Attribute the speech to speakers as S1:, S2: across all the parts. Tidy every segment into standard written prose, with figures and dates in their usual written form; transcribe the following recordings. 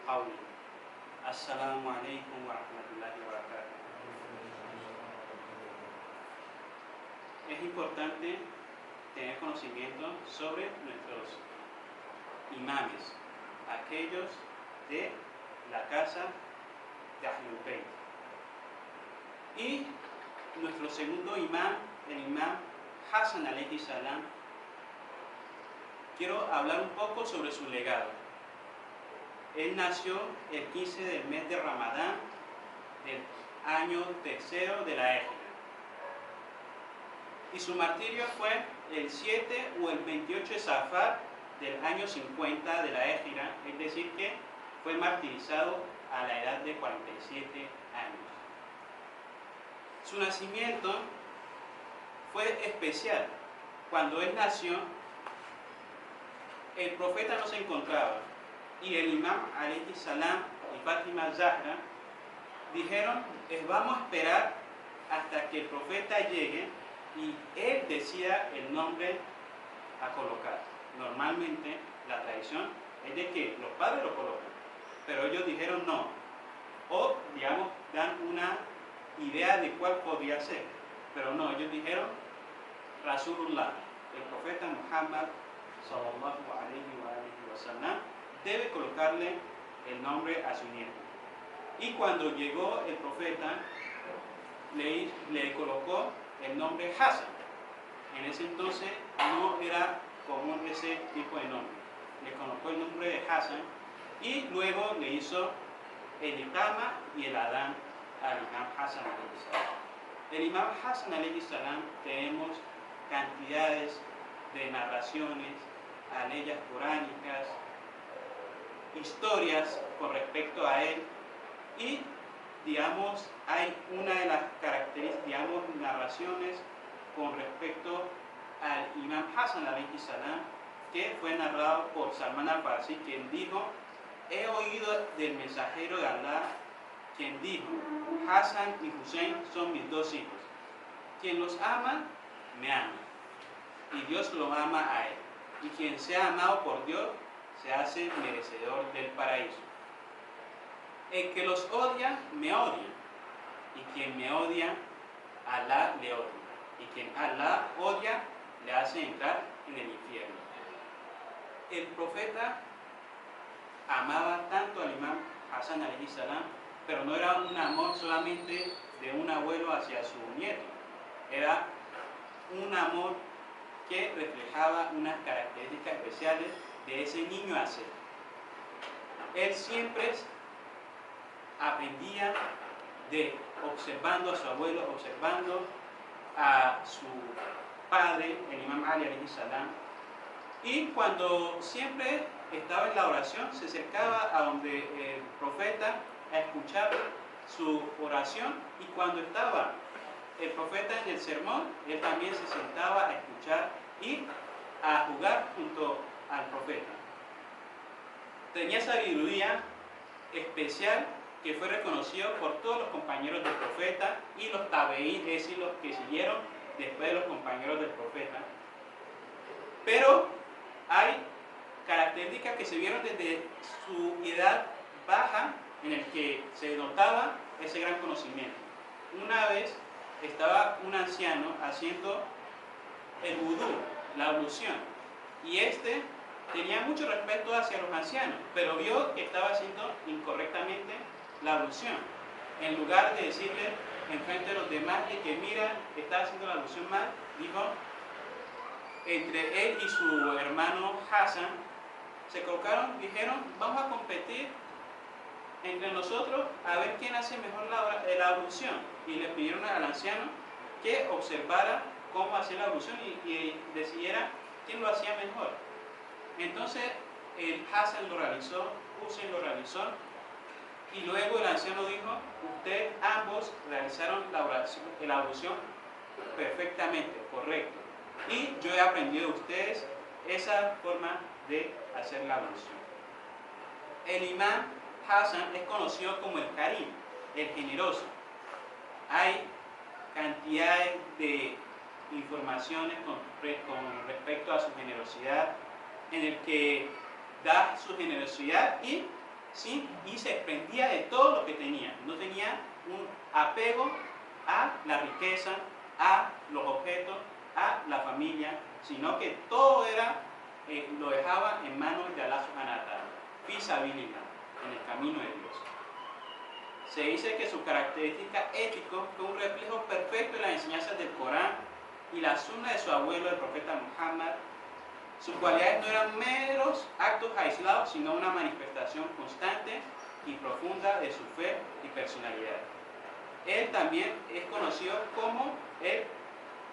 S1: قولي. السلام عليكم ورحمة الله وبركاته. Es importante tener conocimiento sobre nuestros imames, aquellos de la casa de Ahlul Bayt. Y nuestro segundo imam, el imam Hassan alayhi salam, quiero hablar un poco sobre su legado. Él nació el 15 del mes de Ramadán del año tercero de la Égira. Y su martirio fue el 7 o el 28 de Safar del año 50 de la Égira, es decir que fue martirizado a la edad de 47 años. Su nacimiento fue especial. Cuando él nació, el profeta no se encontraba y el imam alayhi salam y Fátima Zahra dijeron, vamos a esperar hasta que el profeta llegue y él decida el nombre a colocar. Normalmente la tradición es de que los padres lo colocan, pero ellos dijeron no, o digamos dan una idea de cuál podría ser, pero no, ellos dijeron Rasulullah, el profeta Muhammad sallallahu alayhi wa sallam debe colocarle el nombre a su nieto. Y cuando llegó el profeta le colocó el nombre Hassan. En ese entonces no era común ese tipo de nombre. Le colocó el nombre de Hassan y luego le hizo el Iqama y el Adán al imam Hassan alayhi salam. El imam Hassan alayhi salam tenemos cantidades de narraciones, aleyas coránicas, historias con respecto a él y digamos hay una de las características, digamos narraciones con respecto al imam Hassan alayhi salam que fue narrado por Salman al-Farsi, quien dijo, he oído del mensajero de Allah quien dijo, Hassan y Hussein son mis dos hijos, quien los ama, me ama y Dios lo ama a él, y quien sea amado por Dios se hace merecedor del paraíso. El que los odia, me odia, y quien me odia, Alá le odia, y quien Alá odia, le hace entrar en el infierno. El profeta amaba tanto al imam Hassan alayhi salam, pero no era un amor solamente de un abuelo hacia su nieto, era un amor que reflejaba unas características especiales de ese niño a ser. Él siempre aprendía observando a su abuelo, observando a su padre, el imam Ali alayhi salam, y cuando siempre estaba en la oración, se acercaba a donde el profeta a escuchar su oración, y cuando estaba el profeta en el sermón, él también se sentaba a escuchar y a jugar junto al profeta. Tenía sabiduría especial que fue reconocido por todos los compañeros del profeta y los tabeín, es decir, los que siguieron después de los compañeros del profeta. Pero hay características que se vieron desde su edad baja en el que se notaba ese gran conocimiento. Una vez estaba un anciano haciendo el vudú, la ablución, y tenía mucho respeto hacia los ancianos, pero vio que estaba haciendo incorrectamente la ablución. En lugar de decirle en frente de los demás que mira, estaba haciendo la ablución mal, dijo, entre él y su hermano Hassan se colocaron, dijeron, vamos a competir entre nosotros a ver quién hace mejor la ablución, y le pidieron al anciano que observara cómo hacía la ablución y decidiera quién lo hacía mejor. Entonces el Hassan lo realizó, Hussein lo realizó, y luego el anciano dijo, ustedes ambos realizaron la ablución perfectamente, correcto, y yo he aprendido de ustedes esa forma de hacer la ablución. El imam Hassan es conocido como el Karim, el generoso. Hay cantidades de informaciones con respecto a su generosidad, en el que da su generosidad y ¿sí? Y se desprendía de todo lo que tenía. No tenía un apego a la riqueza, a los objetos, a la familia, sino que todo era, lo dejaba en manos de Allah subhanahu wa ta'ala, fisabilillah, en el camino de Dios. Se dice que su característica ética fue un reflejo perfecto de las enseñanzas del Corán y la sunna de su abuelo, el profeta Muhammad. Sus cualidades no eran meros actos aislados, sino una manifestación constante y profunda de su fe y personalidad. Él también es conocido como el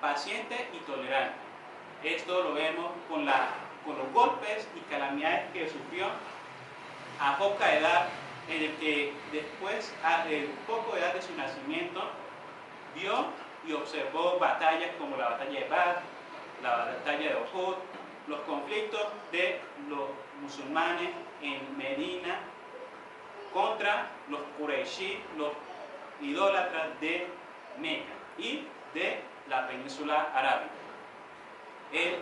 S1: paciente y tolerante. Esto lo vemos con los golpes y calamidades que sufrió a poca edad, en el que después, a poco edad de su nacimiento, vio y observó batallas como la batalla de Badr, la batalla de Uhud, los conflictos de los musulmanes en Medina contra los Qurayshi, los idólatras de Meca y de la península arábiga. Él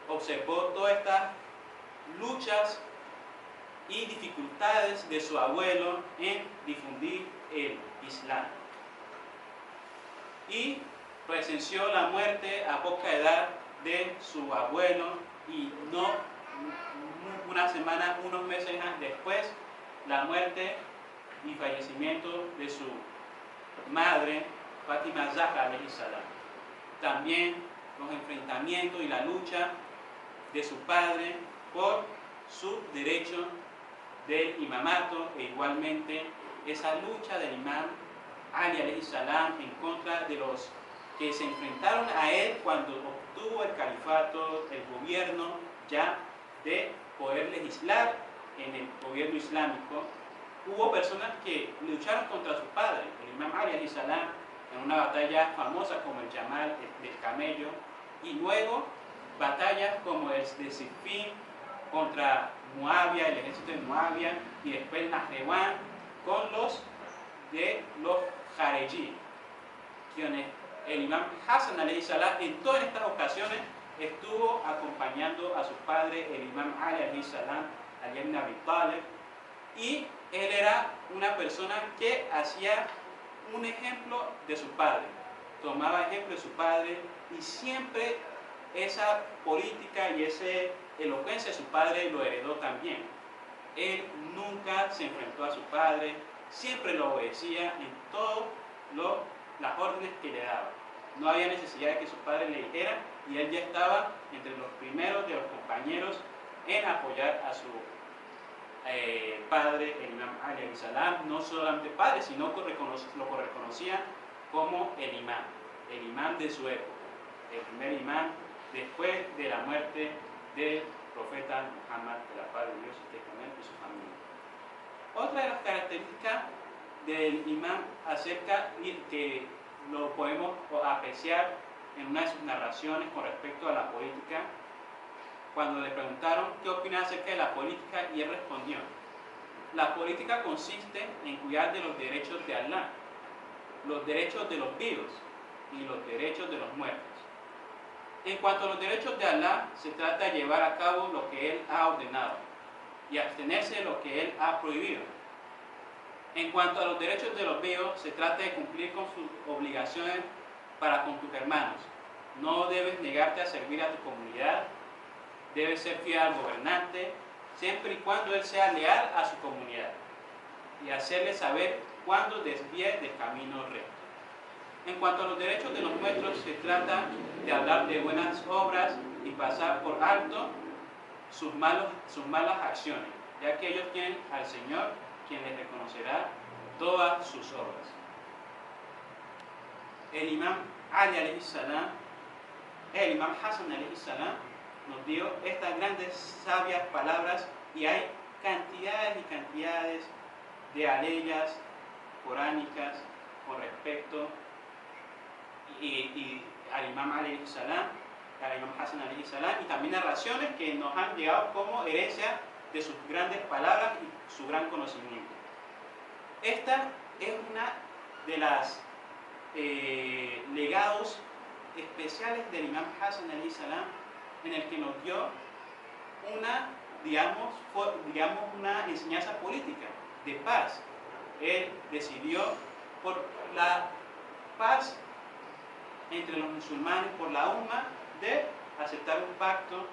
S1: observó todas estas luchas y dificultades de su abuelo en difundir el Islam. Y presenció la muerte a poca edad de su abuelo y no una semana, unos meses después, la muerte y fallecimiento de su madre, Fátima Zahra alayhi salam. También los enfrentamientos y la lucha de su padre por su derecho del imamato e igualmente esa lucha del imam Ali alayhi salam en contra de los que se enfrentaron a él cuando obtuvo el califato, el gobierno ya de poder legislar en el gobierno islámico. Hubo personas que lucharon contra su padre, el imam Ali alayhi salam, en una batalla famosa como el Yamal del Camello, y luego batallas como el de Siffin contra Muawiyah, el ejército de Muawiyah, y después Nahrewan con los de los Jareji, quienes el imam Hassan alayhi salam en todas estas ocasiones estuvo acompañando a su padre, el imam Ali alayhi salam, Ali ibn Abi Talib, y él era una persona que hacía un ejemplo de su padre, tomaba ejemplo de su padre y siempre esa política y esa elocuencia de su padre lo heredó también. Él nunca se enfrentó a su padre, siempre lo obedecía en todas las órdenes que le daba. No había necesidad de que su padre le dijera y él ya estaba entre los primeros de los compañeros en apoyar a su padre, el imam Ali alayhi salam, no solamente padre, sino que lo reconocía como el imam de su época, el primer imam después de la muerte del profeta Muhammad, de la paz de Dios esté con él y su familia. Otra de las características del imam acerca que lo podemos apreciar en una de sus narraciones con respecto a la política, cuando le preguntaron qué opina acerca de la política, y él respondió: la política consiste en cuidar de los derechos de Allah, los derechos de los vivos y los derechos de los muertos. En cuanto a los derechos de Allah, se trata de llevar a cabo lo que Él ha ordenado y abstenerse de lo que Él ha prohibido. En cuanto a los derechos de los vivos, se trata de cumplir con sus obligaciones para con tus hermanos. No debes negarte a servir a tu comunidad, debes ser fiel al gobernante, siempre y cuando él sea leal a su comunidad, y hacerle saber cuándo desvíe del camino recto. En cuanto a los derechos de los nuestros, se trata de hablar de buenas obras y pasar por alto sus malas acciones, ya que ellos tienen al Señor, quien les reconocerá todas sus obras. El imam Ali alayhi salam, el imam Hassan alayhi salam, nos dio estas grandes sabias palabras, y hay cantidades y cantidades de aleyas coránicas con respecto al imam Ali alayhi salam, al imam Hassan alayhi salam, y también narraciones que nos han llegado como herencia de sus grandes palabras y su gran conocimiento. Esta es una de las legados especiales del imam Hassan alayhi salam, en el que nos dio una digamos, una enseñanza política de paz. Él decidió por la paz entre los musulmanes, por la umma, de aceptar un pacto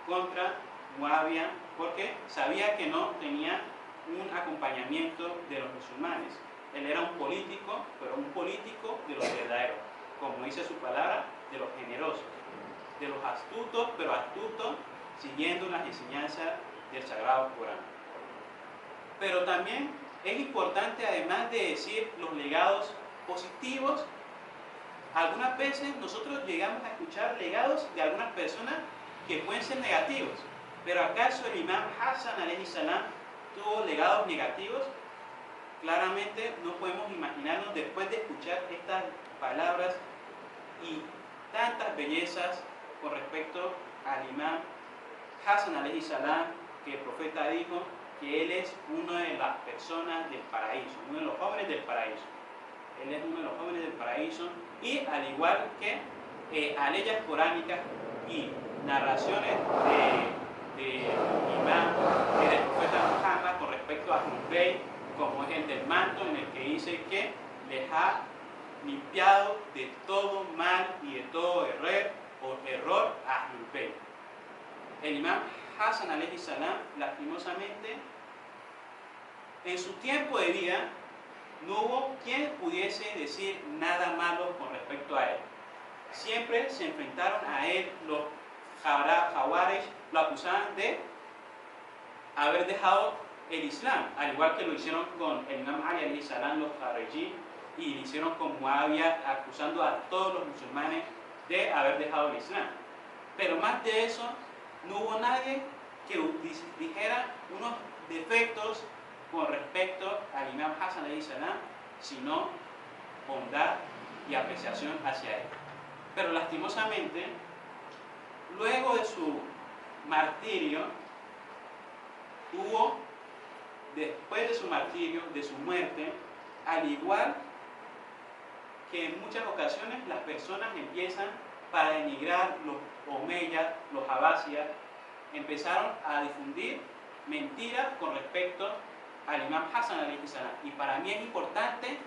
S1: contra Muawiyah, porque sabía que no tenía un acompañamiento de los musulmanes. Él era un político, pero un político de los verdaderos, como dice su palabra, de los generosos, de los astutos, pero astutos, siguiendo las enseñanzas del Sagrado Corán. Pero también es importante, además de decir los legados positivos, algunas veces nosotros llegamos a escuchar legados de algunas personas que pueden ser negativos. Pero ¿acaso el imam Hassan alayhi salam tuvo legados negativos? Claramente no podemos imaginarnos, después de escuchar estas palabras y tantas bellezas con respecto al imam Hassan alayhi salam, que el profeta dijo que él es una de las personas del paraíso, uno de los jóvenes del paraíso. Él es uno de los jóvenes del paraíso, y al igual que aleyas coránicas y narraciones de imam del profeta Muhammad con respecto a Ahlul Bayt, como es el del manto, en el que dice que les ha limpiado de todo mal y de todo error a Ahlul Bayt. El imam Hassan alayhi salam, lastimosamente, en su tiempo de vida no hubo quien pudiese decir nada malo con respecto a él. Siempre se enfrentaron a él, los Jawarij lo acusaban de haber dejado el Islam, al igual que lo hicieron con el imam Ali alayhi salam, los Jawarij, y lo hicieron con Muawiyah, acusando a todos los musulmanes de haber dejado el Islam. Pero más de eso, no hubo nadie que dijera unos defectos con respecto al imam Hassan alayhi salam, sino bondad y apreciación hacia él. Pero lastimosamente, luego de su martirio, después de su martirio, de su muerte, al igual que en muchas ocasiones las personas empiezan, para denigrar los omeyas, los abbasidas, empezaron a difundir mentiras con respecto al imam Hassan alayhi salam. Y para mí es importante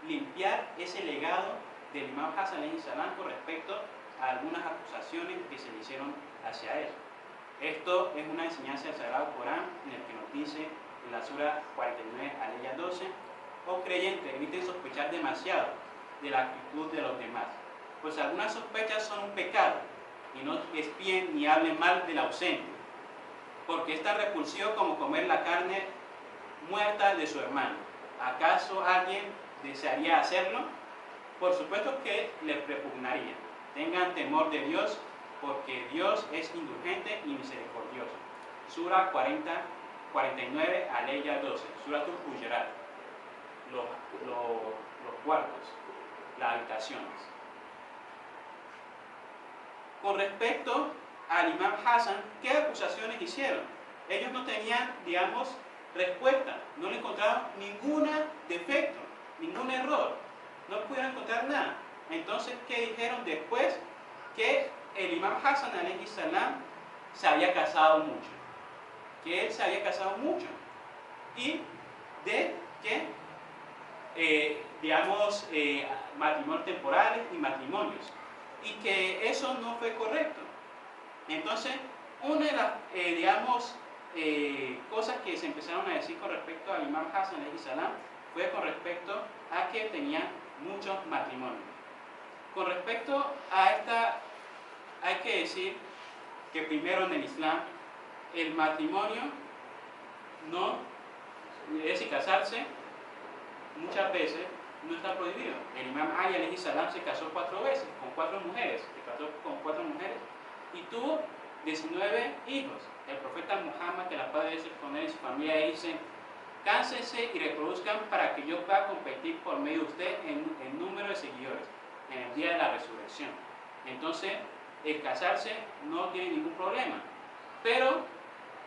S1: limpiar ese legado del imam Hassan alayhi salam con respecto a algunas acusaciones que se le hicieron hacia él. Esto es una enseñanza del Sagrado Corán, en el que nos dice en la sura 49, aleya 12: oh creyentes, eviten sospechar demasiado de la actitud de los demás, pues algunas sospechas son un pecado, y no espíen ni hablen mal del ausente, porque es tan repulsivo como comer la carne muerta de su hermano. ¿Acaso alguien desearía hacerlo? Por supuesto que les repugnaría. Tengan temor de Dios, porque Dios es indulgente y misericordioso. Sura 49, aleya 12. Sura Al-Hujurat. Los cuartos, las habitaciones. Con respecto al imam Hassan, ¿qué acusaciones hicieron? Ellos no tenían, digamos, respuesta, no le encontraron ningún defecto, ningún error, no pudieron encontrar nada. Entonces, ¿qué dijeron después? Que el imam Hassan alayhi salam se había casado mucho, que él se había casado mucho, y de que, digamos, matrimonios temporales y matrimonios, y que eso no fue correcto. Entonces, una de las, digamos, cosas que se empezaron a decir con respecto al imam Hassan alayhi salam fue con respecto a que tenía muchos matrimonios. Con respecto a esta, hay que decir que primero en el Islam el matrimonio no, es decir, casarse muchas veces no está prohibido. El imam Ali alayhi salam se casó 4 veces con 4 mujeres, y tuvo 19 hijos. El profeta Muhammad, que la paz de Dios con él y su familia, dice: cánsense y reproduzcan para que yo pueda competir por medio de usted en número de seguidores en el día de la resurrección. Entonces, el casarse no tiene ningún problema, pero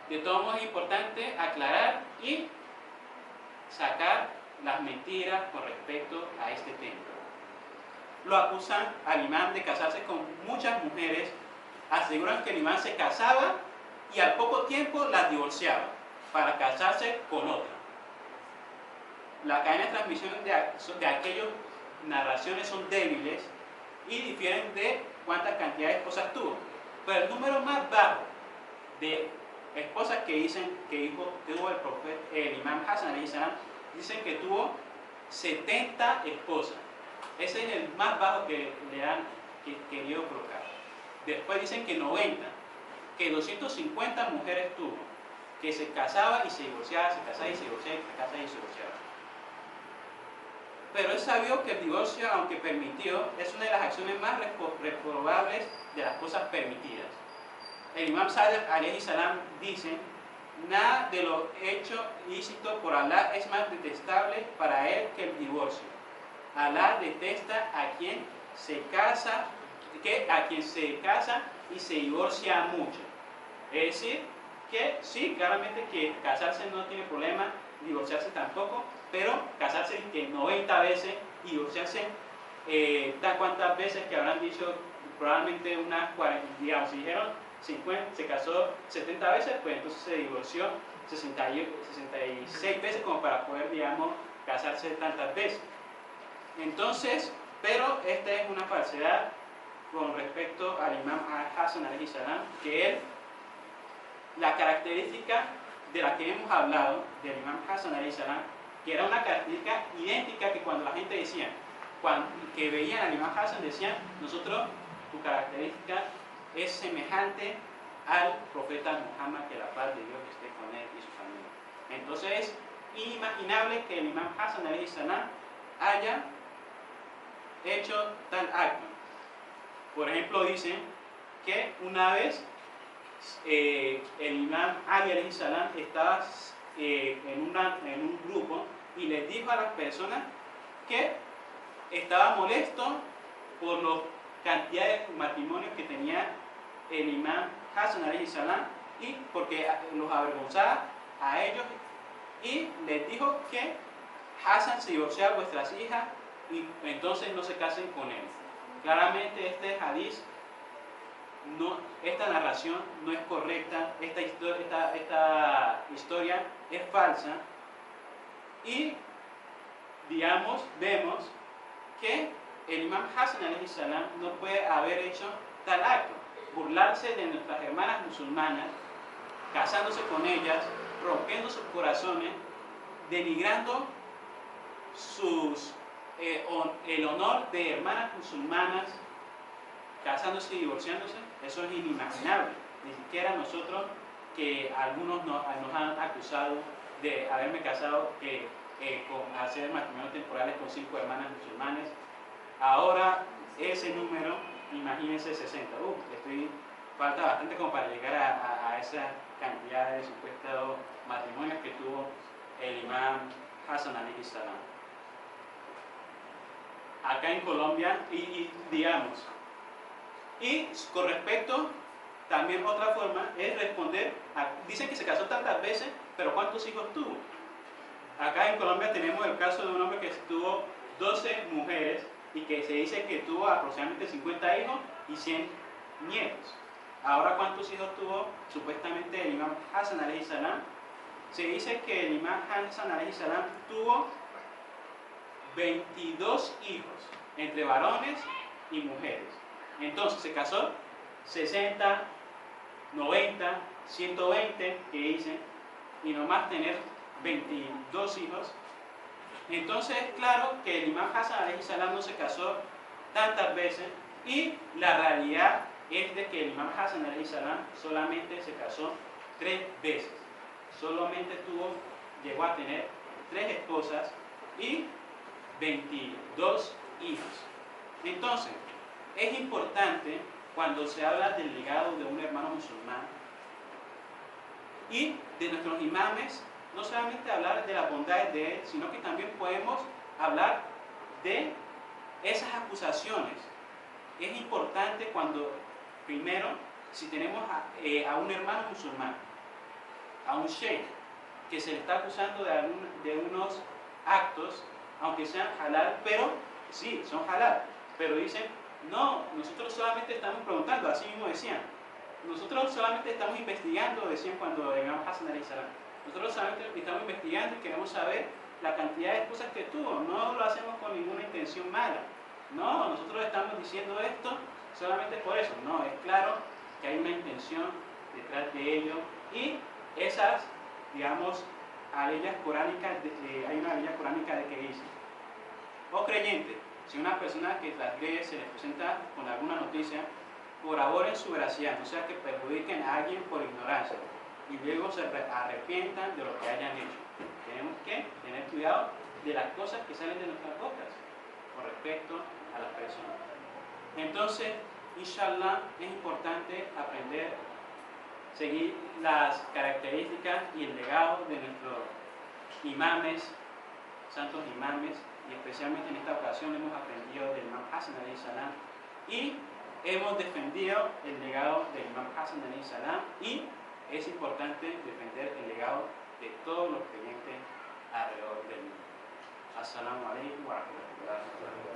S1: de todos modos es importante aclarar y sacar las mentiras con respecto a este tema. Lo acusan al imán de casarse con muchas mujeres, aseguran que el imán se casaba y al poco tiempo las divorciaba para casarse con otra. La cadena de transmisión de aquellas narraciones son débiles y difieren de cuántas cantidades de esposas tuvo. Pero el número más bajo de esposas que tuvo el imam Hassan alayhi salam, dicen que tuvo 70 esposas. Ese es el más bajo que le han querido colocar. Después dicen que 90, que 250 mujeres tuvo, que se casaba y se divorciaba, se casaba y se divorciaba, se casaba y se divorciaba. Pero es sabido que el divorcio, aunque permitido, es una de las acciones más reprobables de las cosas permitidas. El imam Sadiq alayhi salam dice: nada de lo hecho ilícito por Alá es más detestable para él que el divorcio. Alá detesta a quien se casa, y se divorcia mucho. Es decir, que sí, claramente que casarse no tiene problema, divorciarse tampoco, pero casarse que 90 veces y divorciarse tan cuantas veces que habrán dicho, probablemente unas 40, digamos, si dijeron 50, se casó 70 veces, pues entonces se divorció 66 veces como para poder, digamos, casarse tantas veces. Entonces, pero esta es una falsedad con respecto al imam Hassan alayhi salam, que él, la característica de la que hemos hablado, del imam Hassan alayhi salam, que era una característica idéntica, que cuando la gente decía, que veían al imam Hassan, decían: nosotros, tu característica es semejante al profeta Muhammad, que la paz de Dios esté con él y su familia. Entonces es inimaginable que el imam Hassan alayhi salam haya hecho tal acto. Por ejemplo, dicen que una vez el imam Ali alayhi salam estaba en un grupo y les dijo a las personas que estaba molesto por la cantidad de matrimonios que tenía el imam Hassan alayhi salam, y porque los avergonzaba a ellos, y les dijo que Hassan se divorció a vuestras hijas y entonces no se casen con él. Claramente este hadiz, esta narración no es correcta, esta historia es falsa, y digamos, vemos que el imam Hassan alayhi salam no puede haber hecho tal acto, burlarse de nuestras hermanas musulmanas, casándose con ellas, rompiendo sus corazones, denigrando el honor de hermanas musulmanas, casándose y divorciándose. Eso es inimaginable. Ni siquiera nosotros, que algunos nos han acusado de haberme casado con hacer matrimonios temporales con 5 hermanas musulmanes. Ahora ese número, imagínense, 60. Falta bastante como para llegar a esa cantidad de supuestos matrimonios que tuvo el imam Hassan alayhi salam. Acá en Colombia, digamos, y con respecto, también otra forma es responder, dicen que se casó tantas veces, pero ¿cuántos hijos tuvo? Acá en Colombia tenemos el caso de un hombre que tuvo 12 mujeres y que se dice que tuvo aproximadamente 50 hijos y 100 nietos. Ahora, ¿cuántos hijos tuvo supuestamente el imam Hassan alayhi salam? Se dice que el imam Hassan alayhi salam tuvo 22 hijos, entre varones y mujeres. Entonces se casó 60, 90, 120, que dicen, y nomás tener 22 hijos. Entonces es claro que el imam Hassan alayhi salam no se casó tantas veces, y la realidad es de que el imam Hassan alayhi salam solamente se casó 3 veces. Solamente llegó a tener 3 esposas y 22 hijos. Entonces, es importante, cuando se habla del legado de un hermano musulmán y de nuestros imames, no solamente hablar de las bondades de él, sino que también podemos hablar de esas acusaciones. Es importante cuando, primero, si tenemos a un hermano musulmán, a un sheikh, que se le está acusando de unos actos, aunque sean halal, pero sí, son halal, pero dicen: no, nosotros solamente estamos preguntando, así mismo decían, nosotros solamente estamos investigando, decían cuando el Imam Hassan alayhi salam, nosotros solamente estamos investigando y queremos saber la cantidad de esposas que tuvo, no lo hacemos con ninguna intención mala. No, nosotros estamos diciendo esto solamente por eso. No, es claro que hay una intención detrás de ello y esas, digamos, leyes coránicas, hay una ley coránica de que dice: oh creyente, si una persona que transgrede se les presenta con alguna noticia, colaboren su veracidad, no sea que perjudiquen a alguien por ignorancia y luego se arrepientan de lo que hayan hecho. Tenemos que tener cuidado de las cosas que salen de nuestras bocas con respecto a las personas. Entonces, inshallah, es importante aprender, seguir las características y el legado de nuestros imames, santos imames, y especialmente en esta ocasión hemos aprendido del Imam Hassan alayhi salam y hemos defendido el legado del Imam Hassan alayhi salam, y es importante defender el legado de todos los creyentes alrededor del mundo. Assalamu alaikum wa rahmatullahi wa barakatuh.